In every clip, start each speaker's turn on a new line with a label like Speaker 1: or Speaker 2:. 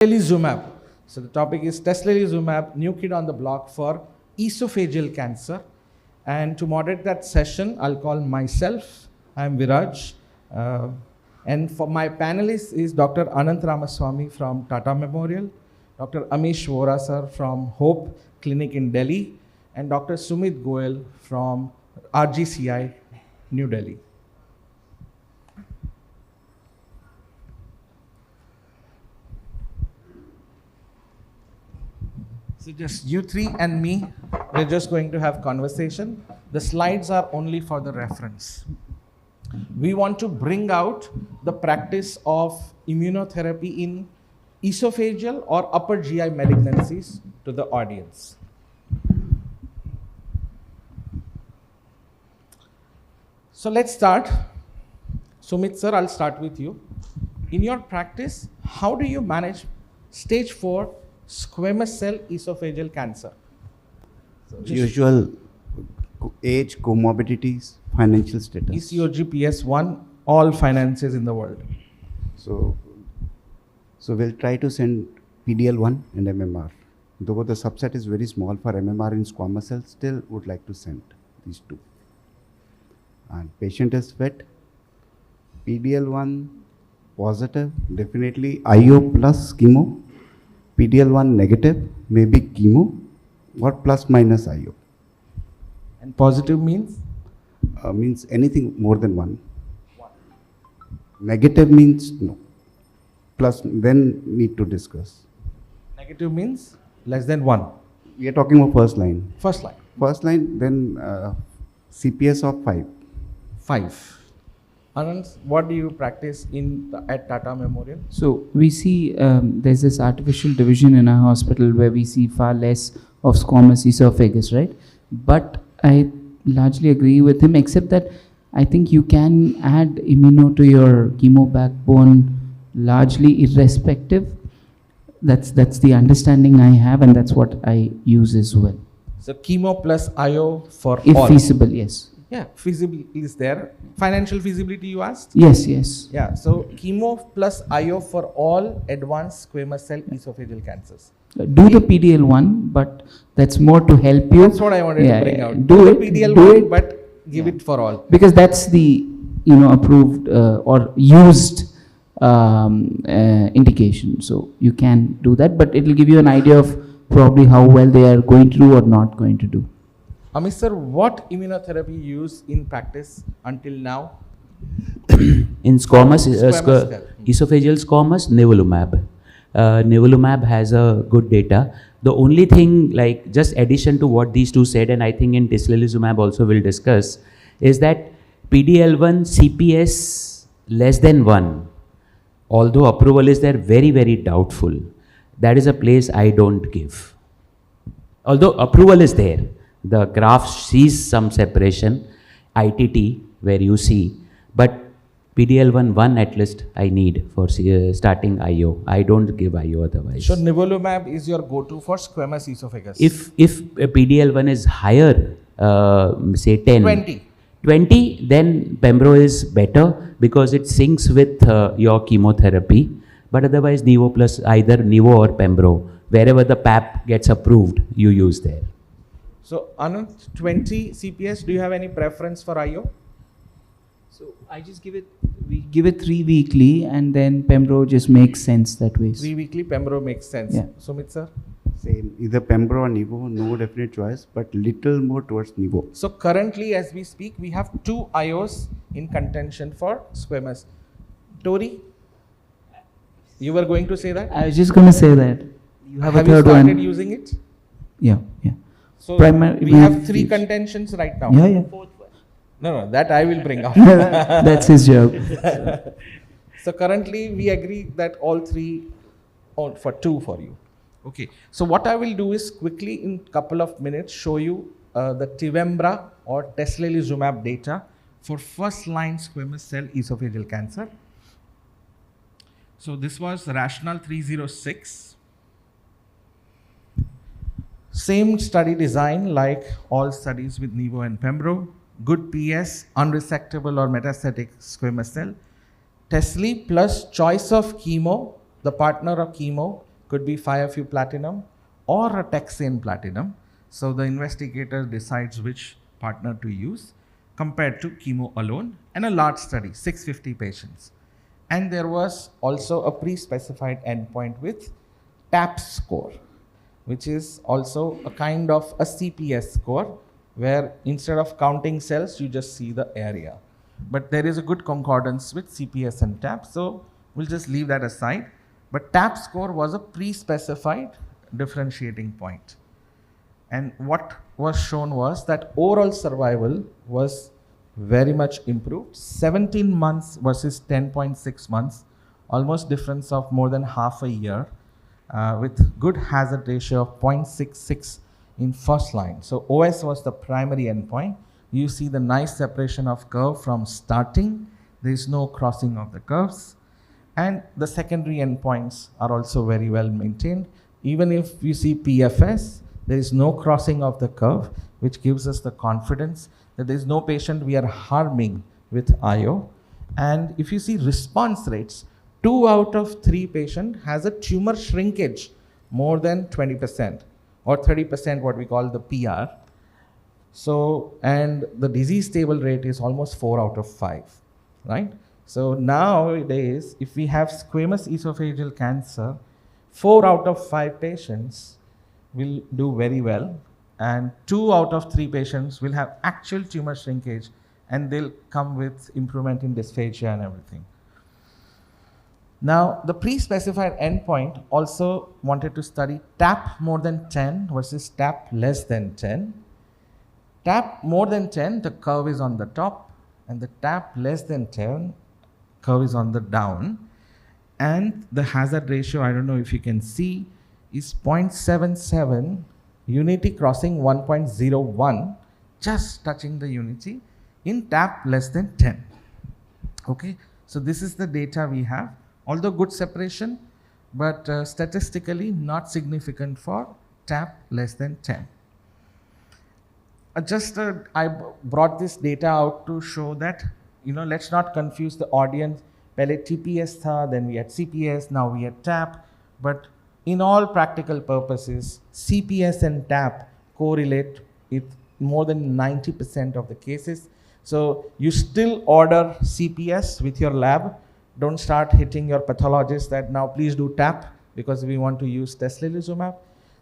Speaker 1: Tislelizumab. So the topic is Tislelizumab, new kid on the block for esophageal cancer. And to moderate that session, I'll call myself. I'm Viraj. And for my panelist is Dr. Anant Ramaswamy from Tata Memorial, Dr. Amish Vora sir from Hope Clinic in Delhi, and Dr. Sumit Goel from RGCI, New Delhi. So just you three and me, we're just going to have conversation. The slides are only for the reference. We want to bring out the practice of immunotherapy in esophageal or upper GI malignancies to the audience. So let's start. Sumit sir, I'll start with you. In your practice, how do you manage stage 4 squamous cell esophageal cancer?
Speaker 2: Usual age, comorbidities, financial status.
Speaker 1: ECOG, PS1, all finances in the world.
Speaker 2: So we'll try to send PDL1 and MMR. Though the subset is very small for MMR in squamous cells, still would like to send these two. And patient is fit. PDL1 positive, definitely IO plus chemo. PDL1 negative, maybe chemo, or plus minus IO.
Speaker 1: And positive means?
Speaker 2: Means anything more than one. Negative means no. Plus, then need to discuss.
Speaker 1: Negative means less than 1.
Speaker 2: We are talking about first line.
Speaker 1: First line.
Speaker 2: First line, then CPS of 5.
Speaker 1: 5. Anand, what do you practice at Tata Memorial?
Speaker 3: So we see there's this artificial division in our hospital where we see far less of squamous esophagus, right? But I largely agree with him, except that I think you can add immuno to your chemo backbone largely irrespective. That's the understanding I have, and that's what I use as well.
Speaker 1: So chemo plus IO for
Speaker 3: if
Speaker 1: all.
Speaker 3: feasible, yes.
Speaker 1: Yeah, feasibility is there. Financial feasibility you asked?
Speaker 3: Yes.
Speaker 1: Yeah, so chemo plus IO for all advanced squamous cell esophageal cancers.
Speaker 3: Do the PDL1, but that's more to help you.
Speaker 1: That's what I wanted to bring out.
Speaker 3: Do
Speaker 1: the
Speaker 3: it,
Speaker 1: PDL1, but give it for all.
Speaker 3: Because that's the approved or used indication. So you can do that, but it will give you an idea of probably how well they are going to do or not going to do.
Speaker 1: Amish sir, what immunotherapy you use in practice until now?
Speaker 4: In esophageal squamous, nivolumab. Nivolumab has a good data. The only thing, like just addition to what these two said, and I think in Tislelizumab also we'll discuss, is that PDL1 CPS less than 1, although approval is there, very, very doubtful. That is a place I don't give. Although approval is there, the graph sees some separation, ITT where you see, but PDL1 1 at least I need for starting IO. I don't give IO otherwise.
Speaker 1: So nivolumab is your go-to for squamous esophagus?
Speaker 4: If PDL1 is higher, say 10, 20, then Pembro is better because it syncs with your chemotherapy. But otherwise, Nivo plus either Nivo or Pembro, wherever the PAP gets approved, you use there.
Speaker 1: So Anand, 20 CPS, do you have any preference for IO?
Speaker 3: So I just we give it 3 weekly, and then Pembro just makes sense that way.
Speaker 1: 3 weekly Pembro makes sense.
Speaker 3: Yeah.
Speaker 1: Sumit sir?
Speaker 2: Same, either Pembro or Nivo, no definite choice, but little more towards Nivo.
Speaker 1: So currently as we speak, we have 2 IOs in contention for squamous. Tori, you were going to say that?
Speaker 3: I was just going to say that. You have a third
Speaker 1: you started
Speaker 3: one.
Speaker 1: using it?
Speaker 3: Yeah.
Speaker 1: So we have 3 contentions right now.
Speaker 3: Yeah.
Speaker 1: No, that I will bring up.
Speaker 3: That's his job.
Speaker 1: So currently we agree that all 3 for 2 for you. Okay. So what I will do is quickly in couple of minutes show you the Tivembra or Tislelizumab data for first line squamous cell esophageal cancer. So this was rational 306. Same study design like all studies with Nivo and Pembro. Good PS, unresectable or metastatic squamous cell. Tesli plus choice of chemo, the partner of chemo, could be 5FU platinum or a taxane platinum. So the investigator decides which partner to use compared to chemo alone, and a large study, 650 patients. And there was also a pre-specified endpoint with TAP score, which is also a kind of a CPS score, where instead of counting cells, you just see the area. But there is a good concordance with CPS and TAP, so we'll just leave that aside. But TAP score was a pre-specified differentiating point. And what was shown was that overall survival was very much improved, 17 months versus 10.6 months, almost difference of more than half a year, with good hazard ratio of 0.66 in first line. So OS was the primary endpoint. You see the nice separation of curve from starting. There is no crossing of the curves. And the secondary endpoints are also very well maintained. Even if you see PFS, there is no crossing of the curve, which gives us the confidence that there is no patient we are harming with IO. And if you see response rates, 2 out of 3 patients has a tumor shrinkage more than 20% or 30%, what we call the PR. So, and the disease stable rate is almost 4 out of 5, right? So nowadays, if we have squamous esophageal cancer, 4 out of 5 patients will do very well, and 2 out of 3 patients will have actual tumor shrinkage, and they'll come with improvement in dysphagia and everything. Now, the pre-specified endpoint also wanted to study TAP more than 10 versus TAP less than 10. TAP more than 10, the curve is on the top, and the TAP less than 10, curve is on the down. And the hazard ratio, I don't know if you can see, is 0.77, unity crossing 1.01, just touching the unity in TAP less than 10. Okay, so this is the data we have. Although good separation, but statistically not significant for TAP less than 10. I brought this data out to show that, let's not confuse the audience. Pehle TPS tha, then we had CPS, now we had TAP. But in all practical purposes, CPS and TAP correlate with more than 90% of the cases. So you still order CPS with your lab. Don't start hitting your pathologist that now please do TAP because we want to use Tislelizumab.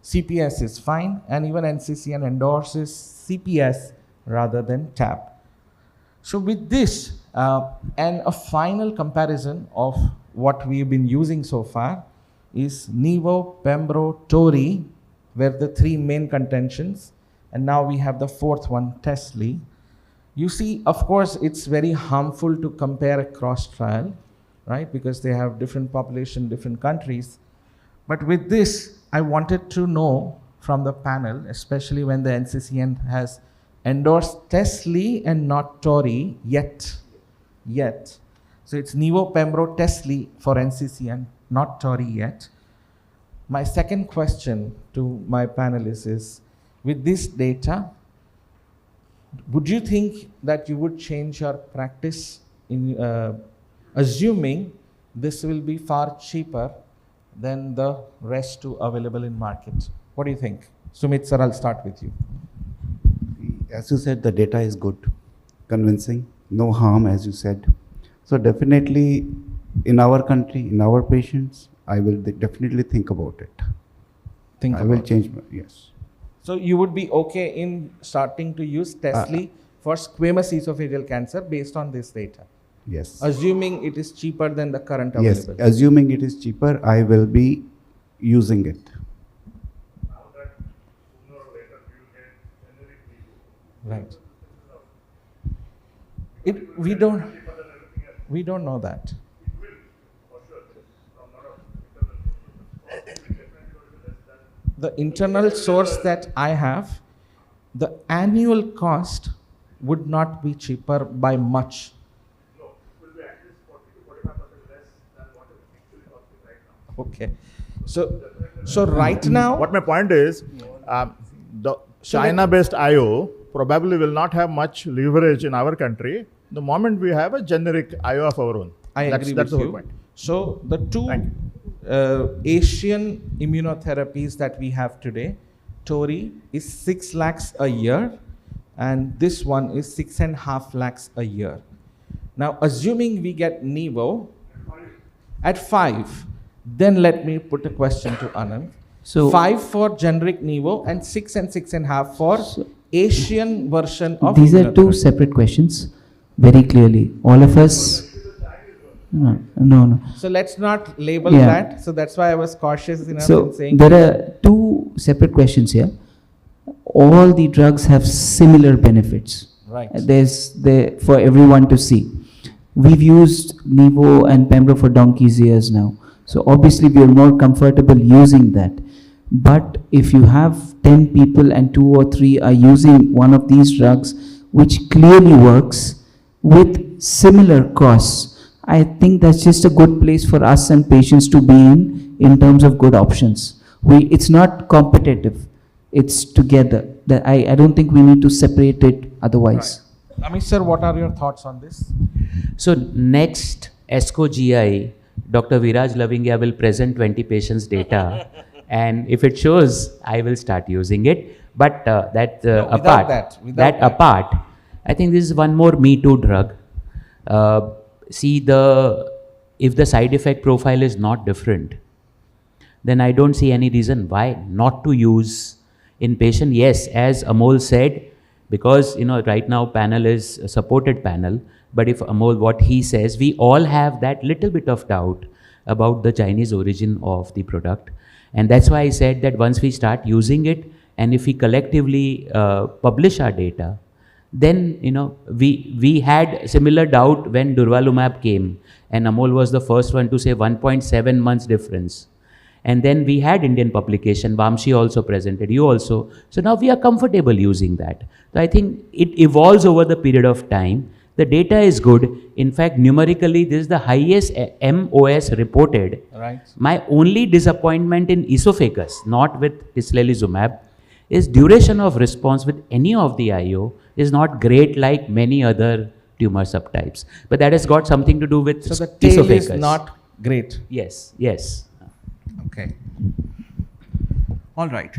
Speaker 1: CPS is fine, and even NCCN endorses CPS rather than TAP. So with this, and a final comparison of what we've been using so far is Nivo, Pembro, Tori, were the 3 main contentions, and now we have the 4th one, Tesli. You see, of course, it's very harmful to compare across trial, right? Because they have different population, different countries. But with this, I wanted to know from the panel, especially when the NCCN has endorsed Tesli and not Tori yet. So it's Nivo, Pembro, Tesli for NCCN, not Tori yet. My second question to my panelists is, with this data, would you think that you would change your practice in assuming this will be far cheaper than the rest two available in market? What do you think? Sumit sir, I'll start with you.
Speaker 2: As you said, the data is good, convincing, no harm as you said. So definitely in our country, in our patients, I will definitely think about it. I will change my, yes.
Speaker 1: So you would be okay in starting to use Tesli for squamous esophageal cancer based on this data?
Speaker 2: Yes.
Speaker 1: Assuming it is cheaper than the current available?
Speaker 2: Yes, assuming it is cheaper, I will be using it.
Speaker 5: Now that sooner or later you will get generic Nivo.
Speaker 1: Right.
Speaker 5: Because
Speaker 1: We
Speaker 5: cheaper than everything else.
Speaker 1: we don't know that.
Speaker 5: It will, for sure. From lot of internal sources. It will definitely be less than.
Speaker 1: The internal source that I have, the annual cost would not be cheaper by much.
Speaker 5: No, it will be at least 40 to 45% less than what it is actually costing right now.
Speaker 1: Okay. So right now,
Speaker 5: What my point is, the China-based IO probably will not have much leverage in our country the moment we have a generic IO of our own.
Speaker 1: I agree
Speaker 5: That's
Speaker 1: with
Speaker 5: the
Speaker 1: you.
Speaker 5: whole point.
Speaker 1: So the two
Speaker 5: Thank
Speaker 1: Asian immunotherapies that we have today, Tori is 6 lakhs a year, and this one is 6.5 lakhs a year. Now, assuming we get Nivo at 5, then let me put a question to Anand.
Speaker 3: So
Speaker 1: 5 for generic Nivo and 6 and 6.5 for Asian version of
Speaker 3: these are two
Speaker 1: immunotherapy.
Speaker 3: separate questions, very clearly. All of us. No.
Speaker 1: So let's not label
Speaker 3: Yeah.
Speaker 1: that. So that's why I was cautious enough
Speaker 3: So
Speaker 1: in saying
Speaker 3: there are two separate questions here. All the drugs have similar benefits.
Speaker 1: right.
Speaker 3: There's there for everyone to see. We've used Nivo and Pembro for donkey's years now. So obviously we are more comfortable using that. But if you have 10 people and 2 or 3 are using one of these drugs, which clearly works with similar costs, I think that's just a good place for us and patients to be in terms of good options. It's not competitive, it's together. I don't think we need to separate it otherwise.
Speaker 1: Amish sir, what are your thoughts on this?
Speaker 4: So next ESCO GI, Dr. Viraj Lavingia will present 20 patients data, and if it shows, I will start using it. But
Speaker 1: without that.
Speaker 4: apart, I think this is one more Me Too drug. If the side effect profile is not different, then I don't see any reason why not to use in patient. Yes, as Amol said, because right now panel is a supported panel, but if Amol, what he says, we all have that little bit of doubt about the Chinese origin of the product, and that's why I said that once we start using it, and if we collectively publish our data, then we had similar doubt when Durvalumab came, and Amol was the first one to say 1.7 months difference. And then we had Indian publication, Vamshi also presented, you also. So now we are comfortable using that. So I think it evolves over the period of time. The data is good. In fact, numerically, this is the highest MOS reported.
Speaker 1: Right.
Speaker 4: My only disappointment in esophagus, not with Tislelizumab, is duration of response with any of the IO is not great like many other tumor subtypes. But that has got something to do with
Speaker 1: So the tail
Speaker 4: esophagus.
Speaker 1: is not great.
Speaker 4: Yes, yes.
Speaker 1: Okay. All right.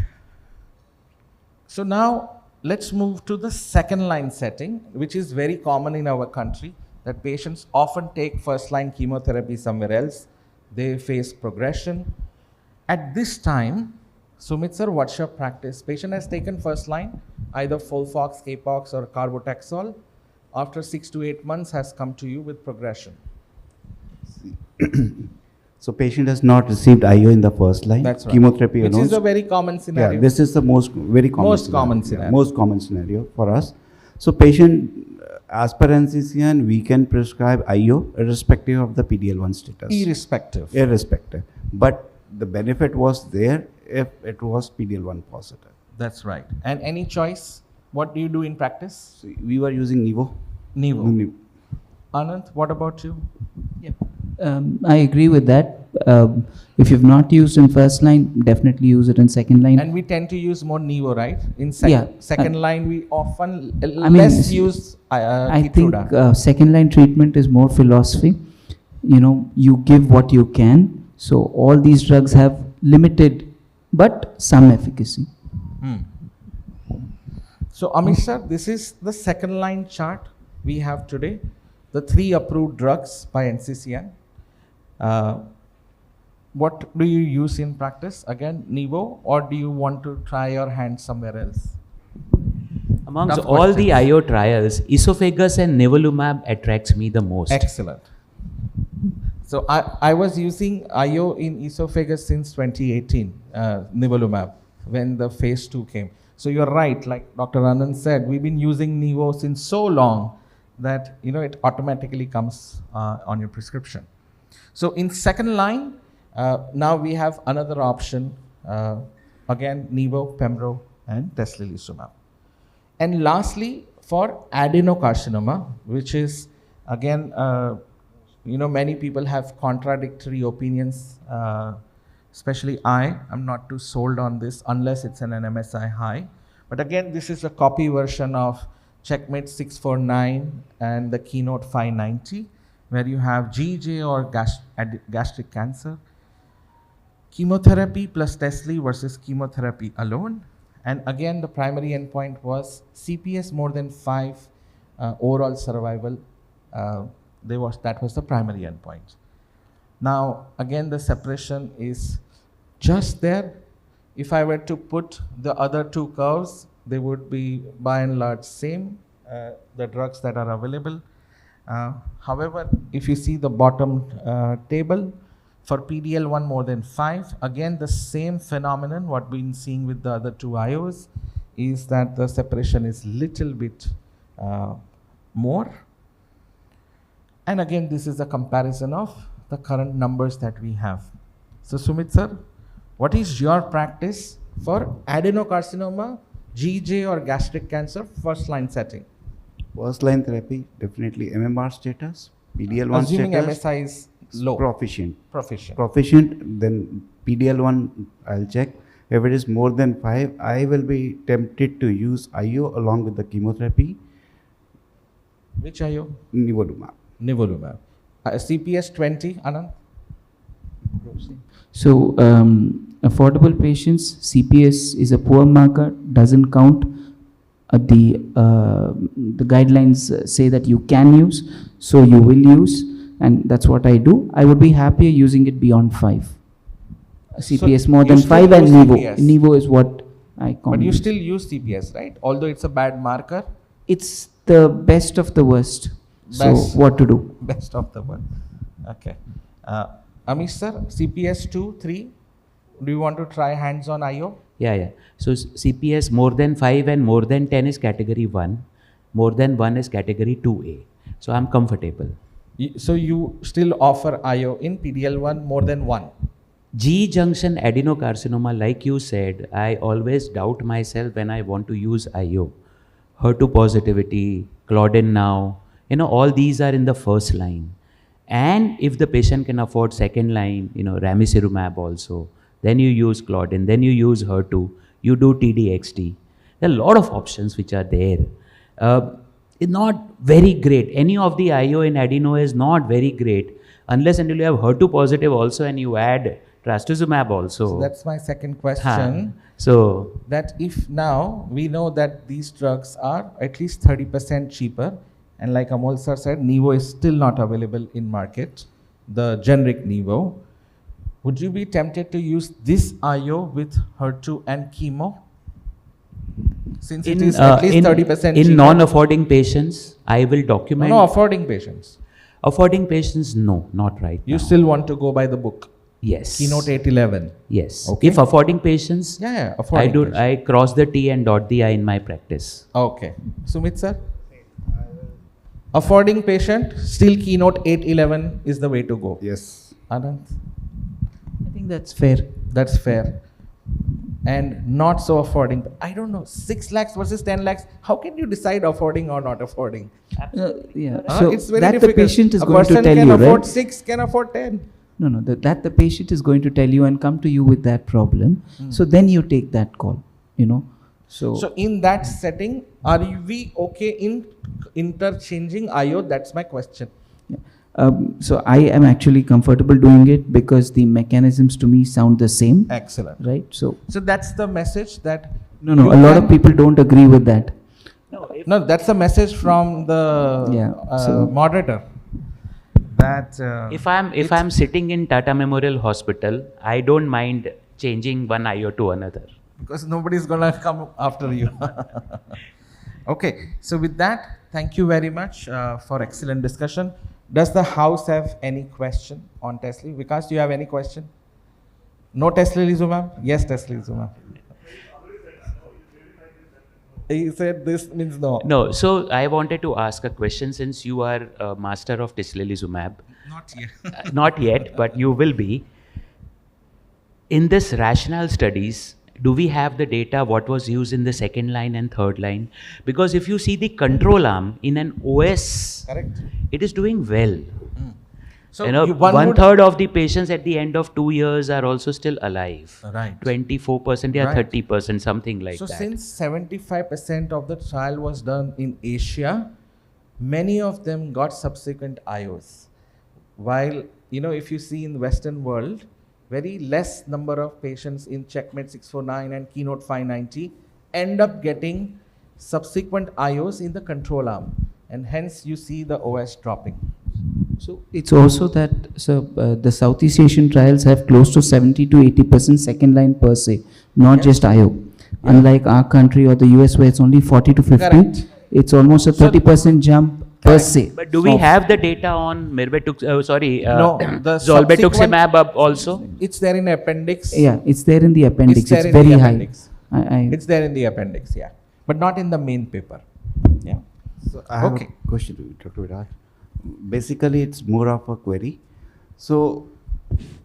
Speaker 1: So now let's move to the second line setting, which is very common in our country, that patients often take first line chemotherapy somewhere else. They face progression. At this time, Sumit sir, what's your practice? Patient has taken first line, either Folfox, Capox or Carbotaxol. After 6 to 8 months has come to you with progression.
Speaker 2: So patient has not received IO in the first line.
Speaker 1: That's right.
Speaker 2: Chemotherapy
Speaker 1: Which
Speaker 2: alone.
Speaker 1: is a very common scenario.
Speaker 2: Yeah, this is the very common
Speaker 1: Most common scenario.
Speaker 2: Most common scenario for us. So patient, as per NCCN, we can prescribe IO irrespective of the PDL1 status.
Speaker 1: Irrespective.
Speaker 2: But the benefit was there if it was PDL1 positive.
Speaker 1: That's right. And any choice? What do you do in practice?
Speaker 2: So we were using Nivo.
Speaker 1: Nivo. Anand, what about you?
Speaker 3: Yep. I agree with that. If you've not used in first line, definitely use it in second line.
Speaker 1: And we tend to use more Nivo, right? In
Speaker 3: Yeah.
Speaker 1: second line, we often
Speaker 3: I mean,
Speaker 1: less use
Speaker 3: I think
Speaker 1: Keytruda.
Speaker 3: second line treatment is more philosophy. You give what you can. So all these drugs have limited but some efficacy.
Speaker 1: So Amish sir, this is the second line chart we have today. The 3 approved drugs by NCCN. What do you use in practice? Again, Nivo, or do you want to try your hand somewhere else?
Speaker 4: Amongst
Speaker 1: Tough
Speaker 4: all the
Speaker 1: questions.
Speaker 4: IO trials, esophagus and nivolumab attracts me the most.
Speaker 1: Excellent. So I was using IO in esophagus since 2018, nivolumab, when the phase 2 came. So you're right, like Dr. Anand said, we've been using Nivo since so long that it automatically comes on your prescription. So in second line, now we have another option, again Nivo, Pembro and Tislelizumab. And lastly, for adenocarcinoma, which is again, many people have contradictory opinions, especially I'm not too sold on this unless it's an MSI high. But again, this is a copy version of Checkmate 649 and the Keynote 590, where you have GJ or gastric cancer. chemotherapy plus Tesli versus chemotherapy alone. And again, the primary endpoint was CPS more than 5, overall survival. That was the primary endpoint. Now, again, the separation is just there. If I were to put the other two curves, they would be by and large same, the drugs that are available. However, if you see the bottom table, for PDL1 more than 5, again the same phenomenon what been seeing with the other two IOs is that the separation is little bit more. And again, this is a comparison of the current numbers that we have. So Sumit sir, what is your practice for adenocarcinoma, GJ or gastric cancer first line setting?
Speaker 2: First line therapy, definitely MMR status, PDL1
Speaker 1: Assuming
Speaker 2: status.
Speaker 1: MSI is low.
Speaker 2: Proficient.
Speaker 1: Proficient.
Speaker 2: Then PDL1 I'll check. If it is more than 5, I will be tempted to use IO along with the chemotherapy.
Speaker 1: Which IO?
Speaker 2: Nivolumab.
Speaker 1: Nivolumab. CPS 20, Anand?
Speaker 3: So, affordable patients, CPS is a poor marker, doesn't count. The guidelines say that you can use, so you will use, and that's what I do. I would be happier using it beyond 5. CPS
Speaker 1: So
Speaker 3: more
Speaker 1: you
Speaker 3: than
Speaker 1: still
Speaker 3: 5 and
Speaker 1: use
Speaker 3: Nivo.
Speaker 1: CPS?
Speaker 3: Nivo is what I call.
Speaker 1: But you still use CPS, right? Although it's a bad marker.
Speaker 3: It's the best of the worst.
Speaker 1: Best.
Speaker 3: So, what to do?
Speaker 1: Best of the world. Okay. Amish sir, CPS 2, 3. Do you want to try hands-on IO?
Speaker 4: Yeah. So CPS more than 5 and more than 10 is category 1. More than 1 is category 2A. So I'm comfortable.
Speaker 1: So you still offer IO in PDL1 more than 1?
Speaker 4: G junction adenocarcinoma, like you said, I always doubt myself when I want to use IO. HER2 positivity, Claudin now, all these are in the first line. And if the patient can afford second line, ramucirumab also, then you use Claudin, then you use HER2, you do TDXT. There are a lot of options which are there. It's not very great. Any of the IO in adeno is not very great unless until you have HER2 positive also and you add trastuzumab also.
Speaker 1: So that's my second question.
Speaker 4: So
Speaker 1: that if now we know that these drugs are at least 30% cheaper, and like Amol sir said, Nivo is still not available in market, the generic Nivo. Would you be tempted to use this IO with HER2 and chemo? Since it is at least 30% cheaper.
Speaker 4: In non-affording patients, I will document.
Speaker 1: No, affording patients.
Speaker 4: Affording patients, no, not right
Speaker 1: You
Speaker 4: now.
Speaker 1: still want to go by the book?
Speaker 4: Yes.
Speaker 1: Keynote 811.
Speaker 4: Yes.
Speaker 1: Okay.
Speaker 4: If affording patients,
Speaker 1: Yeah, affording
Speaker 4: I cross the T and dot the I in my practice.
Speaker 1: Okay. Sumit sir? Affording patient, still Keynote 811 is the way to go.
Speaker 2: Yes.
Speaker 1: Anand?
Speaker 3: I think that's fair.
Speaker 1: That's fair. And not so affording. I don't know, 6 lakhs versus 10 lakhs. How can you decide affording or not affording?
Speaker 3: Yeah.
Speaker 1: Huh?
Speaker 3: So
Speaker 1: It's very
Speaker 3: that
Speaker 1: difficult.
Speaker 3: the patient is
Speaker 1: A
Speaker 3: going to
Speaker 1: person
Speaker 3: tell
Speaker 1: can
Speaker 3: you,
Speaker 1: afford
Speaker 3: right?
Speaker 1: 6, can afford 10.
Speaker 3: No, that the patient is going to tell you and come to you with that problem. So then you take that call, So
Speaker 1: in that setting, are we okay in interchanging IO? That's my question.
Speaker 3: so I am actually comfortable doing it because the mechanisms to me sound the same,
Speaker 1: Excellent.
Speaker 3: right? So
Speaker 1: So that's the message that
Speaker 3: no,
Speaker 1: you
Speaker 3: a lot
Speaker 1: can-
Speaker 3: of people don't agree with that.
Speaker 1: No, that's a message from the
Speaker 3: Yeah, so-
Speaker 1: moderator. That
Speaker 4: If I'm sitting in Tata Memorial Hospital, I don't mind changing one IO to another.
Speaker 1: because nobody's gonna come after you. Okay, so with that, thank you very much for excellent discussion. Does the house have any question on Tesla? Vikas, do you have any question? No Tislelizumab? Yes, Tislelizumab. He said this means no.
Speaker 4: No, so I wanted to ask a question since you are a master of Tislelizumab.
Speaker 1: Not yet.
Speaker 4: Not yet, but you will be. In this rational studies, do we have the data what was used in the second line and third line? Because if you see the control arm in an OS,
Speaker 1: Correct.
Speaker 4: it is doing well.
Speaker 1: So
Speaker 4: One
Speaker 1: would-
Speaker 4: third of the patients at the end of 2 years are also still alive.
Speaker 1: Right.
Speaker 4: 24%, yeah,
Speaker 1: Right.
Speaker 4: 30%, something like
Speaker 1: So
Speaker 4: that.
Speaker 1: since 75% of the trial was done in Asia, many of them got subsequent IOs. While, if you see in the Western world, very less number of patients in Checkmate 649 and Keynote 590 end up getting subsequent IOs in the control arm, and hence you see the OS dropping.
Speaker 3: So it's also that the Southeast Asian trials have close to 70 to 80% second line per se, not just IO. Unlike our country or the US where it's only 40 to 50,
Speaker 1: Correct.
Speaker 3: it's almost a 30% jump per se.
Speaker 4: But do we have the data on
Speaker 1: No, the
Speaker 4: zolbetuximab also?
Speaker 1: It's there in appendix.
Speaker 3: Yeah, it's there in the appendix.
Speaker 1: It's there in
Speaker 3: very
Speaker 1: the
Speaker 3: high.
Speaker 1: appendix. It's there in the appendix, yeah, but not in the main paper. Yeah.
Speaker 2: So I have
Speaker 1: Okay.
Speaker 2: a question to you, Dr. Viraj. Basically, it's more of a query. So,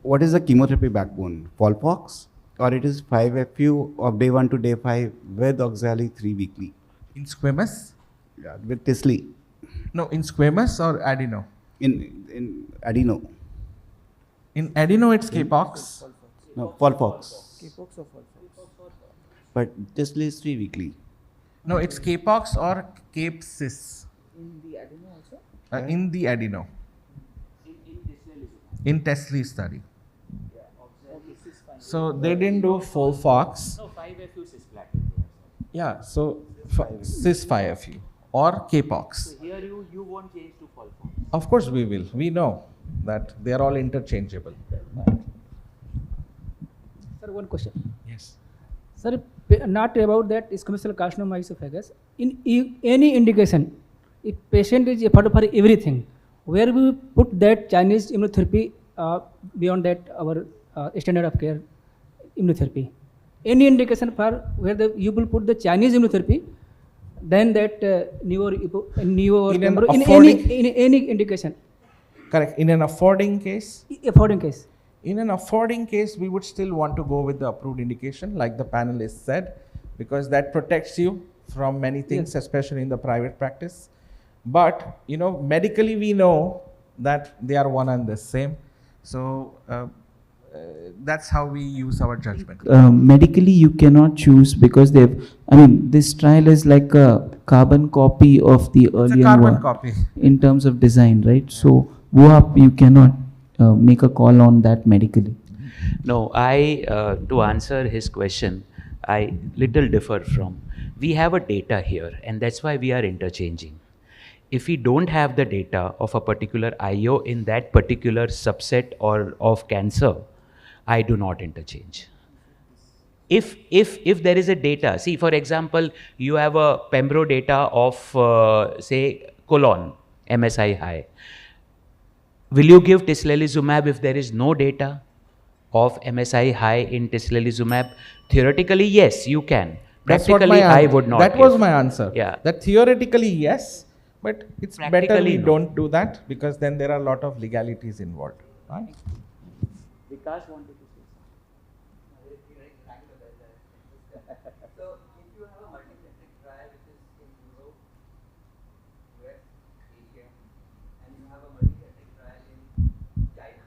Speaker 2: what is the chemotherapy backbone? Folfox, or it is 5-FU of day 1 to day 5 with oxali 3 weekly?
Speaker 1: In squamous?
Speaker 2: Yeah, with Tisli
Speaker 1: No, in squamous or adeno?
Speaker 2: in adeno.
Speaker 1: In adeno, it's Capox.
Speaker 2: No, Folfox. But Tisli is 3 weekly.
Speaker 1: No, it's Capox or Capsis. In the adeno also? In the adeno. In Tesley study. So they didn't do Folfox.
Speaker 4: No, 5-FU cisplatin.
Speaker 1: Yeah, so cis-5FU or Capox.
Speaker 4: Here you won't change to Folfox.
Speaker 1: Of course we will. We know that they are all interchangeable.
Speaker 6: Sir, one question.
Speaker 1: Yes.
Speaker 6: Sir, not about that squamous cell carcinoma esophagus. In any indication, if patient is for everything, where we put that Chinese immunotherapy beyond that our standard of care immunotherapy? Any indication for where you will put the Chinese immunotherapy, then that in any indication.
Speaker 1: Correct. In an affording case?
Speaker 6: Affording case.
Speaker 1: In an affording case, we would still want to go with the approved indication, like the panelist said, because that protects you from many things, especially in the private practice. But, medically we know that they are one and the same. So, that's how we use our judgment.
Speaker 3: Medically, you cannot choose because this trial is like a carbon copy of the
Speaker 1: It's a
Speaker 3: earlier
Speaker 1: carbon
Speaker 3: one
Speaker 1: copy.
Speaker 3: in terms of design, right? So, you cannot make a call on that medically.
Speaker 4: No, to answer his question, I little differ from. We have a data here, and that's why we are interchanging. If we don't have the data of a particular IO in that particular subset or of cancer, I do not interchange. If there is a data, see for example, you have a Pembro data of say colon, MSI high. Will you give Tislelizumab if there is no data of MSI high in Tislelizumab? Theoretically, yes, you can. Practically, I would not.
Speaker 1: That was my answer.
Speaker 4: Yeah.
Speaker 1: That theoretically, yes, but it's better
Speaker 4: Practically,
Speaker 1: we
Speaker 4: no.
Speaker 1: don't do that because then there are a lot of legalities involved. Right?
Speaker 4: Vikas wanted to say
Speaker 7: So, if you have a multi-centric trial which is in Europe, US, Asia, and you have a multi-centric trial in China,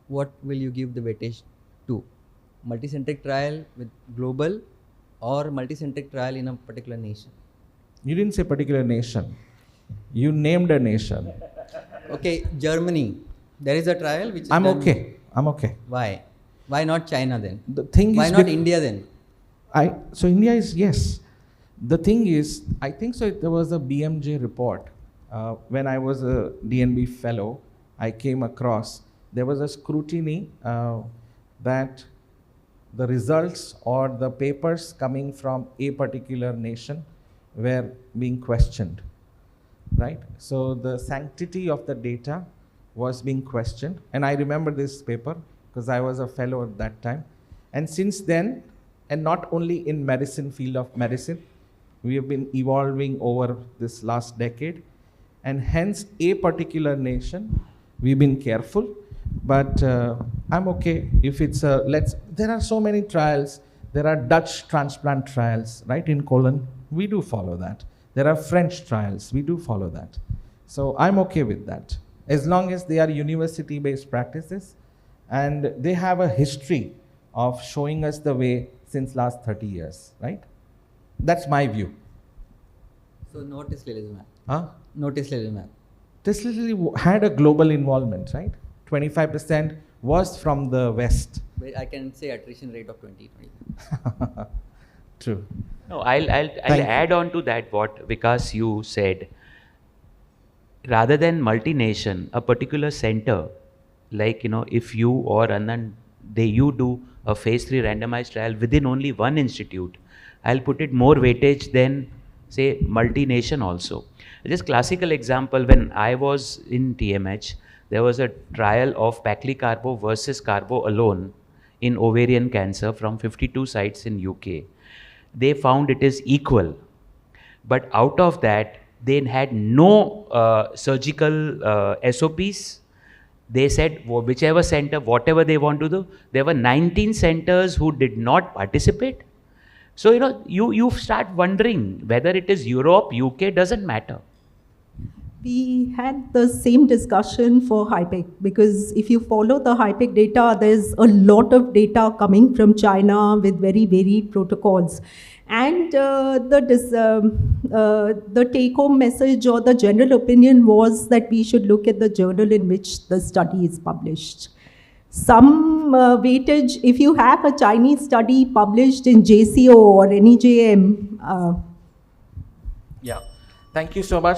Speaker 7: what will you give the weightage to? Multi-centric trial with global or multi-centric trial in a particular nation?
Speaker 1: You didn't say particular nation. You named a nation.
Speaker 7: Okay, Germany. There is a trial which is
Speaker 1: I'm
Speaker 7: done-
Speaker 1: okay. I'm okay.
Speaker 7: Why? Why not China then?
Speaker 1: The thing
Speaker 7: Why
Speaker 1: is,
Speaker 7: not India then?
Speaker 1: So India is yes. The thing is, I think so. There was a BMJ report when I was a DNB fellow. I came across there was a scrutiny that the results or the papers coming from a particular nation were being questioned, right? So the sanctity of the data was being questioned, and I remember this paper because I was a fellow at that time. And since then, and not only in medicine, field of medicine, we have been evolving over this last decade, and hence a particular nation, we've been careful, but I'm okay if it's a, there are so many trials. There are Dutch transplant trials, right, in colon. We do follow that. There are French trials. We do follow that. So I'm okay with that, as long as they are university-based practices and they have a history of showing us the way since last 30 years, right? That's my view.
Speaker 7: So no Tislelizumab.
Speaker 1: Huh?
Speaker 7: No Tislelizumab.
Speaker 1: Tislelizumab had a global involvement, right? 25% was from the West.
Speaker 7: I can say attrition rate of 20.
Speaker 1: True.
Speaker 4: No, I'll
Speaker 1: Thank you.
Speaker 4: add on to that what Vikas you said. Rather than multi-nation, a particular center, like if you or Anand, you do a phase 3 randomized trial within only one institute, I'll put it more weightage than say multi-nation also. Just classical example, when I was in TMH, there was a trial of paclicarbo versus carbo alone in ovarian cancer from 52 sites in UK. They found it is equal, but out of that they had no surgical SOPs. They said whichever center, whatever they want to do. There were 19 centers who did not participate. So you start wondering whether it is Europe, UK, doesn't matter.
Speaker 8: We had the same discussion for HIPEC, because if you follow the HIPEC data, there's a lot of data coming from China with very varied protocols. And the take-home message or the general opinion was that we should look at the journal in which the study is published. Some weightage, if you have a Chinese study published in JCO or NEJM.
Speaker 1: Yeah. Thank you so much.